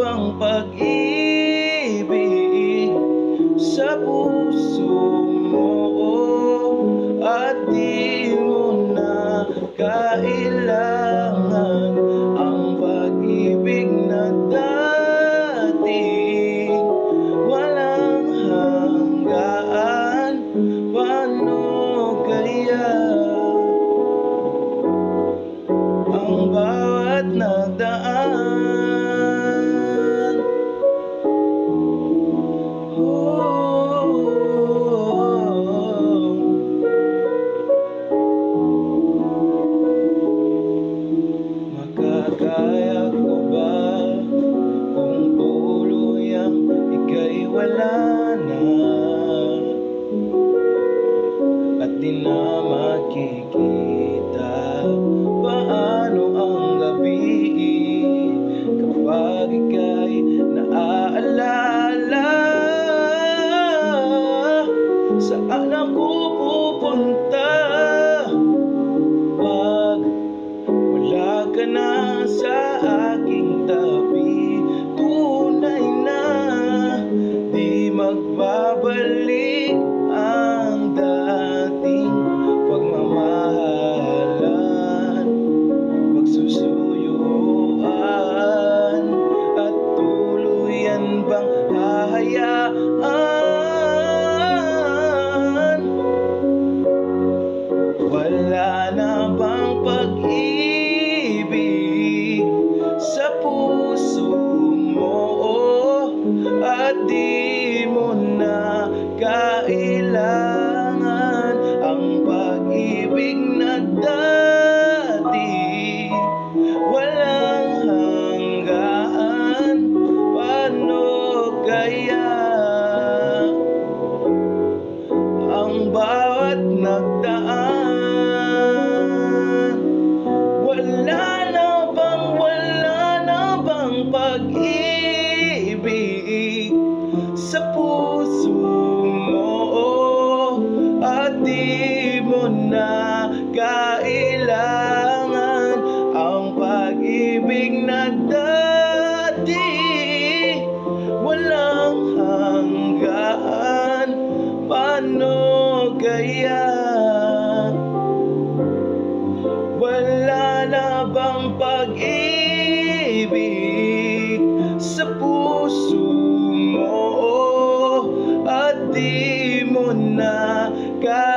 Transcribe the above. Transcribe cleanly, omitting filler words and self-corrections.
bang pag-ibig sa puso mo at di mo na kailangan ang pag-ibig na dati walang hanggaan? Paano kaya ang bawat nagdaan? Makakaya ko ba kung tuluyang ika'y wala na at di na makikita? Paano ang gabi kapag ika'y naaalala? Saan ako pupunta pag wala ka na sa aking tabi? Tunay na di magbabalik ang dating pagmamahalan, pagsusuyuan, at tuluyan bang hahayaan? Wala na bang pag-ibig sa puso mo at di mo na kailangan ang pag-ibig na dati walang hanggaan? Paano kaya ang bawat nagdaan? Wala na bang pag-ibig sa puso mo at di mo na kailangan ang pag-ibig na dati walang hanggaan? Paano kaya? Wala na bang pag-ibig sa puso mo at di mo na kailangan